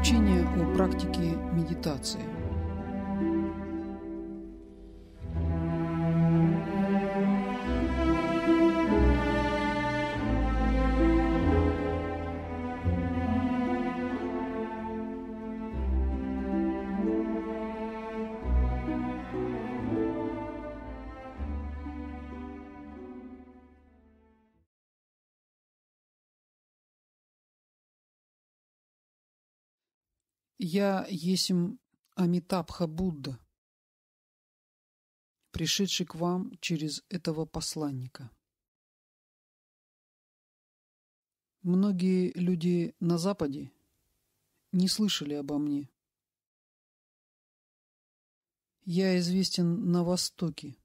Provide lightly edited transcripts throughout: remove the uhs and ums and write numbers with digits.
Учение о практике медитации. Я есмь Амитабха Будда, пришедший к вам через этого посланника. Многие люди на Западе не слышали обо мне. Я известен на Востоке,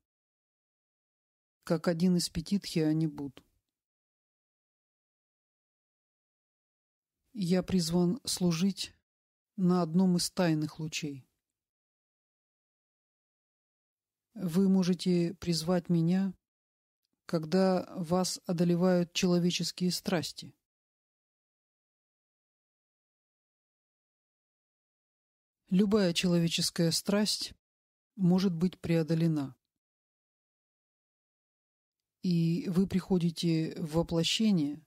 как один из 5 Тхьяни-Будд. Я призван служить на одном из тайных лучей. Вы можете призвать меня, когда вас одолевают человеческие страсти. Любая человеческая страсть может быть преодолена. И вы приходите в воплощение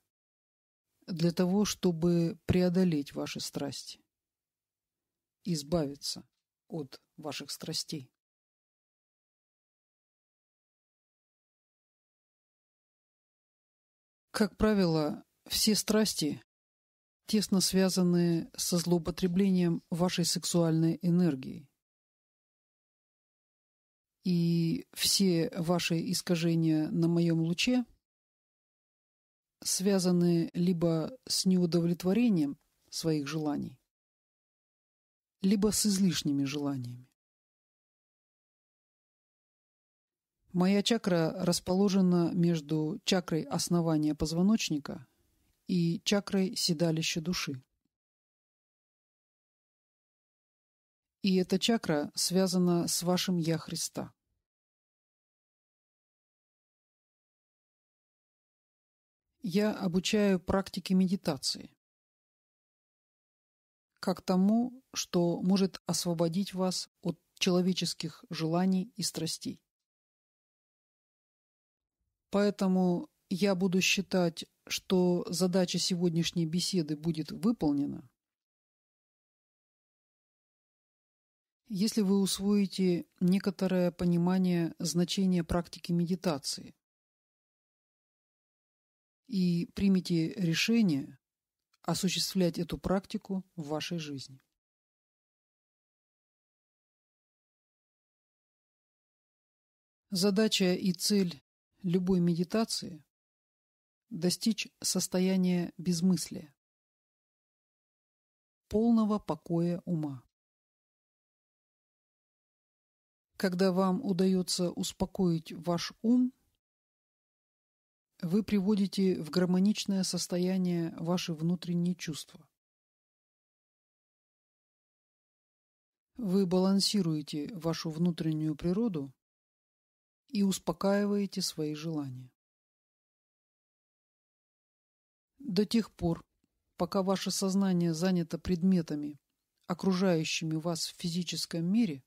для того, чтобы преодолеть ваши страсти, избавиться от ваших страстей. Как правило, все страсти тесно связаны со злоупотреблением вашей сексуальной энергией. И все ваши искажения на моем луче связаны либо с неудовлетворением своих желаний, либо с излишними желаниями. Моя чакра расположена между чакрой основания позвоночника и чакрой седалища души. И эта чакра связана с вашим «Я Христа». Я обучаю практике медитации, как тому, что может освободить вас от человеческих желаний и страстей. Поэтому я буду считать, что задача сегодняшней беседы будет выполнена, если вы усвоите некоторое понимание значения практики медитации и примете решение осуществлять эту практику в вашей жизни. Задача и цель любой медитации – достичь состояния безмыслия, полного покоя ума. Когда вам удается успокоить ваш ум, вы приводите в гармоничное состояние ваши внутренние чувства. Вы балансируете вашу внутреннюю природу и успокаиваете свои желания. До тех пор, пока ваше сознание занято предметами, окружающими вас в физическом мире,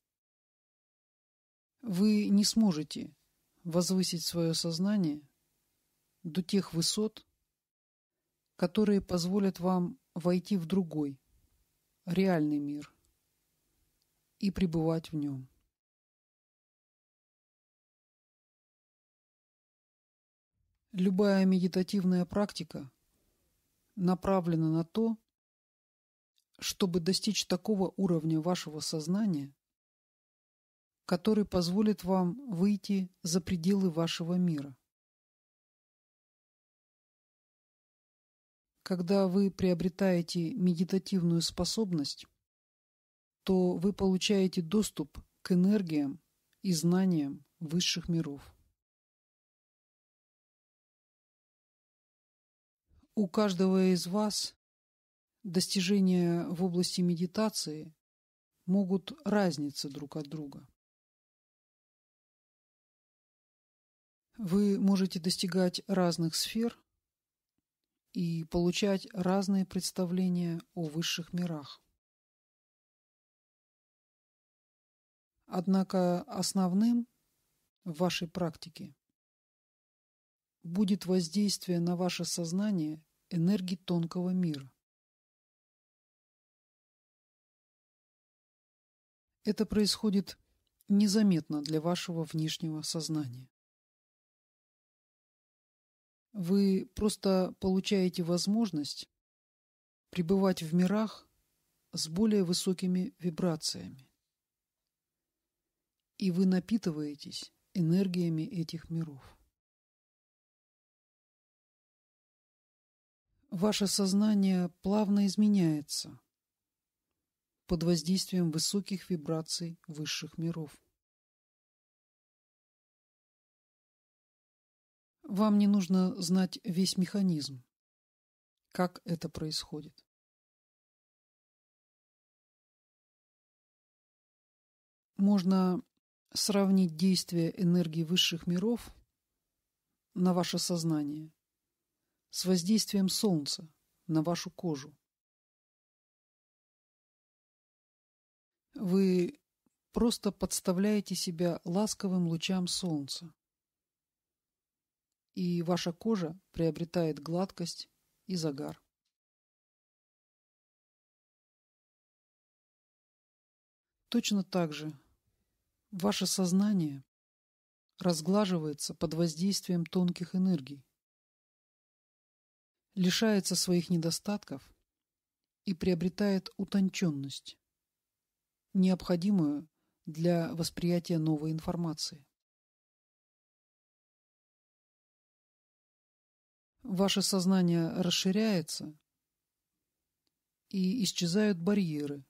вы не сможете возвысить свое сознание до тех высот, которые позволят вам войти в другой, реальный мир и пребывать в нем. Любая медитативная практика направлена на то, чтобы достичь такого уровня вашего сознания, который позволит вам выйти за пределы вашего мира. Когда вы приобретаете медитативную способность, то вы получаете доступ к энергиям и знаниям высших миров. У каждого из вас достижения в области медитации могут разниться друг от друга. Вы можете достигать разных сфер и получать разные представления о высших мирах. Однако основным в вашей практике будет воздействие на ваше сознание энергии тонкого мира. Это происходит незаметно для вашего внешнего сознания. Вы просто получаете возможность пребывать в мирах с более высокими вибрациями. И вы напитываетесь энергиями этих миров. Ваше сознание плавно изменяется под воздействием высоких вибраций высших миров. Вам не нужно знать весь механизм, как это происходит. Можно сравнить действие энергии высших миров на ваше сознание с воздействием Солнца на вашу кожу. Вы просто подставляете себя ласковым лучам Солнца, и ваша кожа приобретает гладкость и загар. Точно так же ваше сознание разглаживается под воздействием тонких энергий, лишается своих недостатков и приобретает утонченность, необходимую для восприятия новой информации. Ваше сознание расширяется, и исчезают барьеры,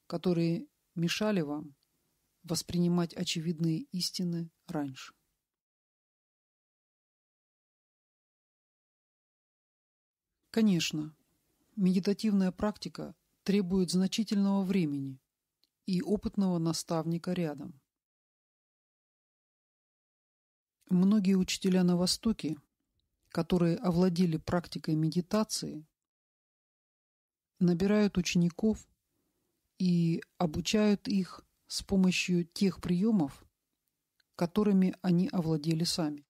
которые мешали вам воспринимать очевидные истины раньше. Конечно, медитативная практика требует значительного времени и опытного наставника рядом. Многие учителя на Востоке, которые овладели практикой медитации, набирают учеников и обучают их с помощью тех приемов, которыми они овладели сами.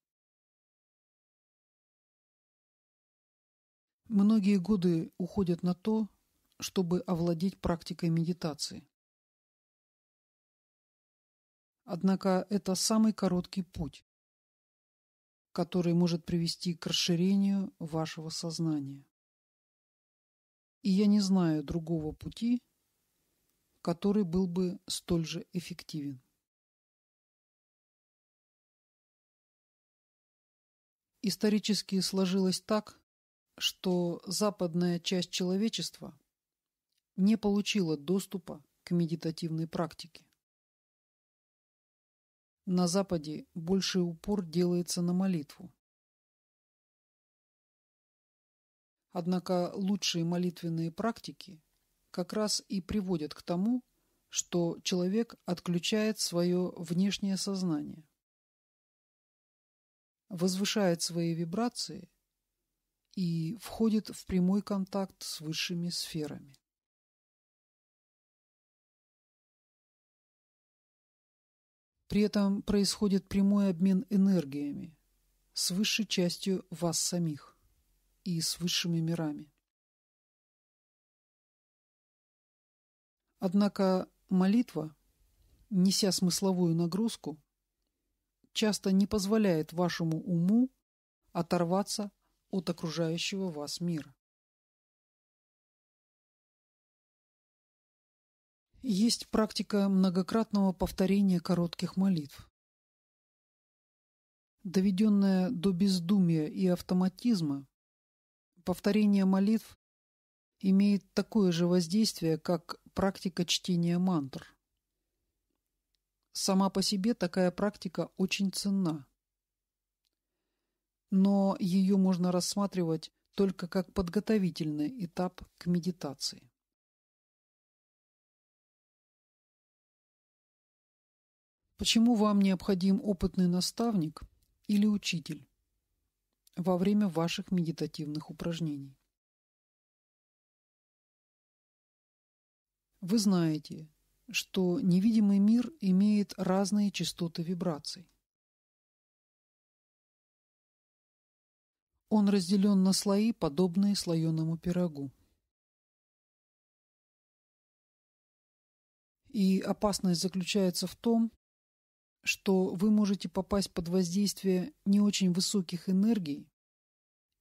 Многие годы уходят на то, чтобы овладеть практикой медитации. Однако это самый короткий путь, который может привести к расширению вашего сознания. И я не знаю другого пути, который был бы столь же эффективен. Исторически сложилось так, что западная часть человечества не получила доступа к медитативной практике. На Западе больший упор делается на молитву. Однако лучшие молитвенные практики как раз и приводят к тому, что человек отключает свое внешнее сознание, возвышает свои вибрации и входит в прямой контакт с высшими сферами. При этом происходит прямой обмен энергиями с высшей частью вас самих и с высшими мирами. Однако молитва, неся смысловую нагрузку, часто не позволяет вашему уму оторваться от окружающего вас мира. Есть практика многократного повторения коротких молитв. Доведенная до бездумия и автоматизма, повторение молитв имеет такое же воздействие, как практика чтения мантр. Сама по себе такая практика очень ценна, но ее можно рассматривать только как подготовительный этап к медитации. Почему вам необходим опытный наставник или учитель во время ваших медитативных упражнений? Вы знаете, что невидимый мир имеет разные частоты вибраций. Он разделен на слои, подобные слоеному пирогу. И опасность заключается в том, что вы можете попасть под воздействие не очень высоких энергий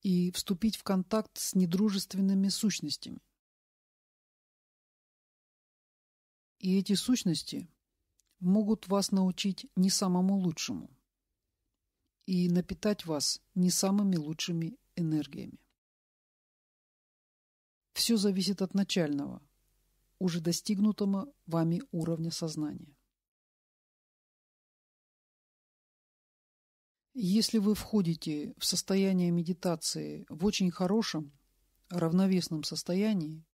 и вступить в контакт с недружественными сущностями. И эти сущности могут вас научить не самому лучшему и напитать вас не самыми лучшими энергиями. Все зависит от начального, уже достигнутого вами уровня сознания. Если вы входите в состояние медитации в очень хорошем, равновесном состоянии,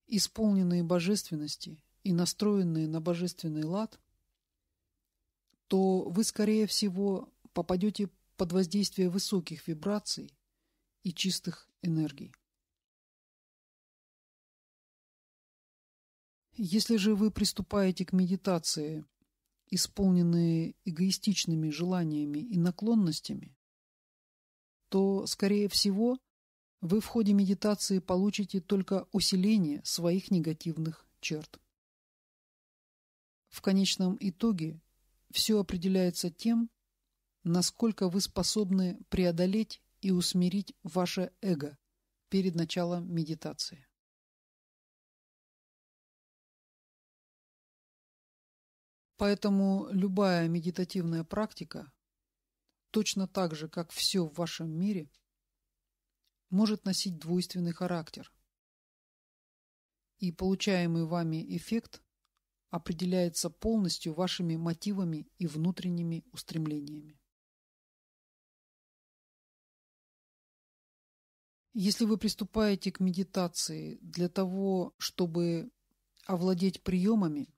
исполненные божественности и настроенные на божественный лад, то вы, скорее всего, попадете под воздействие высоких вибраций и чистых энергий. Если же вы приступаете к медитации, исполненные эгоистичными желаниями и наклонностями, то, скорее всего, вы в ходе медитации получите только усиление своих негативных черт. В конечном итоге все определяется тем, насколько вы способны преодолеть и усмирить ваше эго перед началом медитации. Поэтому любая медитативная практика, точно так же, как все в вашем мире, может носить двойственный характер. И получаемый вами эффект определяется полностью вашими мотивами и внутренними устремлениями. Если вы приступаете к медитации для того, чтобы овладеть приемами,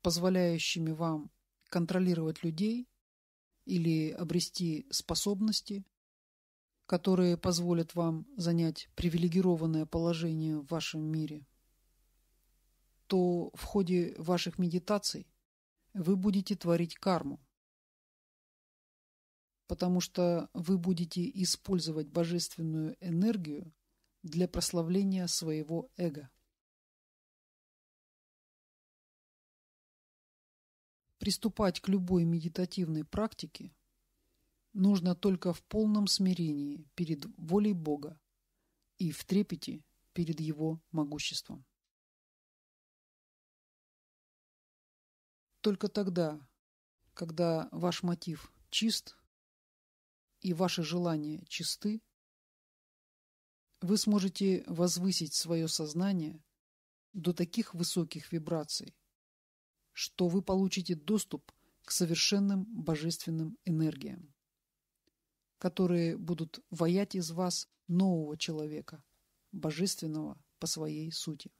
позволяющими вам контролировать людей или обрести способности, которые позволят вам занять привилегированное положение в вашем мире, то в ходе ваших медитаций вы будете творить карму, потому что вы будете использовать божественную энергию для прославления своего эго. Приступать к любой медитативной практике нужно только в полном смирении перед волей Бога и в трепете перед Его могуществом. Только тогда, когда ваш мотив чист и ваши желания чисты, вы сможете возвысить свое сознание до таких высоких вибраций, что вы получите доступ к совершенным божественным энергиям, которые будут ваять из вас нового человека, божественного по своей сути.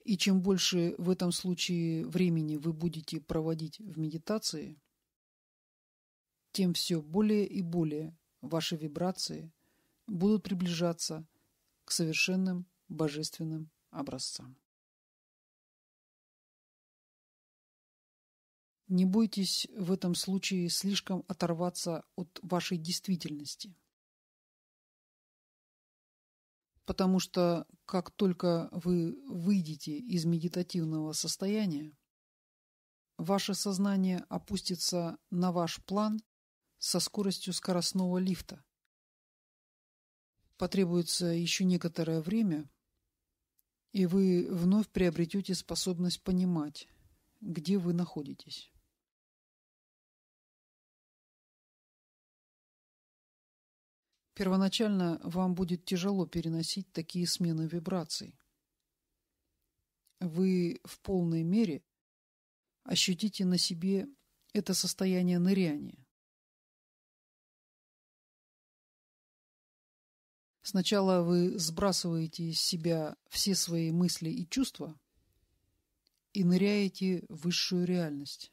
И чем больше в этом случае времени вы будете проводить в медитации, тем все более и более ваши вибрации будут приближаться к совершенным божественным образцам. Не бойтесь в этом случае слишком оторваться от вашей действительности, потому что как только вы выйдете из медитативного состояния, ваше сознание опустится на ваш план со скоростью скоростного лифта. Потребуется еще некоторое время, и вы вновь приобретете способность понимать, где вы находитесь. Первоначально вам будет тяжело переносить такие смены вибраций. Вы в полной мере ощутите на себе это состояние ныряния. Сначала вы сбрасываете из себя все свои мысли и чувства и ныряете в высшую реальность.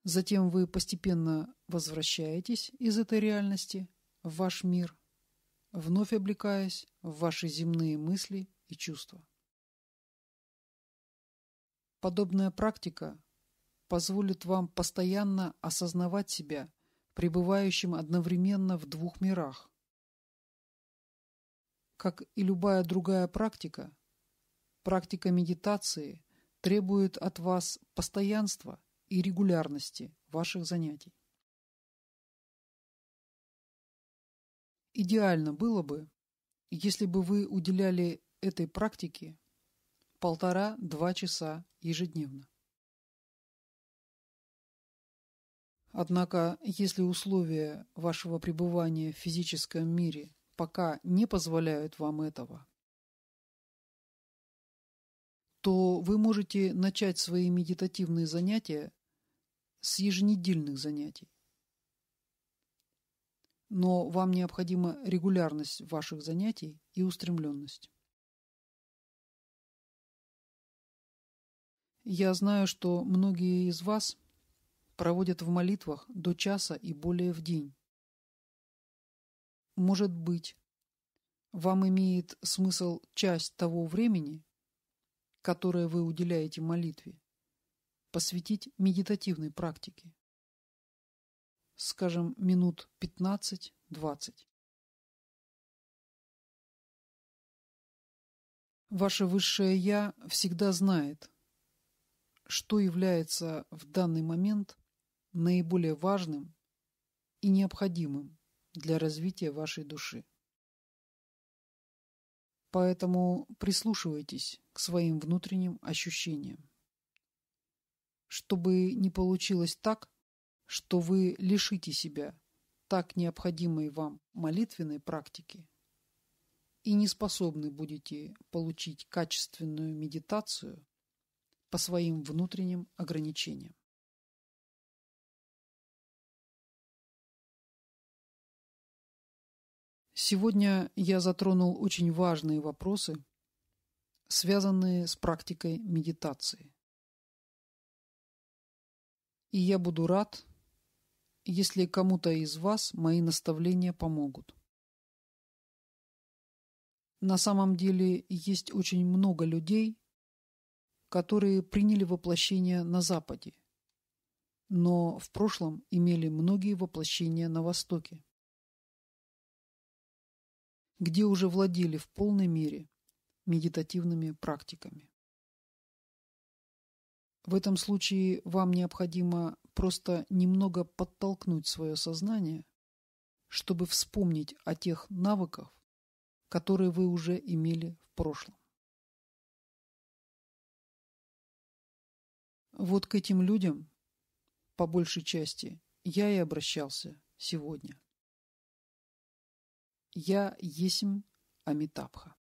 Затем вы постепенно возвращаетесь из этой реальности в ваш мир вновь облекаясь в ваши земные мысли и чувства. Подобная практика позволит вам постоянно осознавать себя пребывающим одновременно в двух мирах. Как и любая другая практика, практика медитации требует от вас постоянства и регулярности ваших занятий. Идеально было бы, если бы вы уделяли этой практике 1,5–2 часа ежедневно. Однако, если условия вашего пребывания в физическом мире пока не позволяют вам этого, то вы можете начать свои медитативные занятия с еженедельных занятий. Но вам необходима регулярность ваших занятий и устремленность. Я знаю, что многие из вас проводят в молитвах до часа и более в день. Может быть, вам имеет смысл часть того времени, которое вы уделяете молитве, посвятить медитативной практике. Скажем, минут 15–20. Ваше Высшее Я всегда знает, что является в данный момент наиболее важным и необходимым для развития вашей души. Поэтому прислушивайтесь к своим внутренним ощущениям, чтобы не получилось так, что вы лишите себя так необходимой вам молитвенной практики и не способны будете получить качественную медитацию по своим внутренним ограничениям. Сегодня я затронул очень важные вопросы, связанные с практикой медитации. И я буду рад, если кому-то из вас мои наставления помогут. На самом деле есть очень много людей, которые приняли воплощение на Западе, но в прошлом имели многие воплощения на Востоке, где уже владели в полной мере медитативными практиками. В этом случае вам необходимо просто немного подтолкнуть свое сознание, чтобы вспомнить о тех навыках, которые вы уже имели в прошлом. Вот к этим людям, по большей части, я и обращался сегодня. Я есмь Амитабха.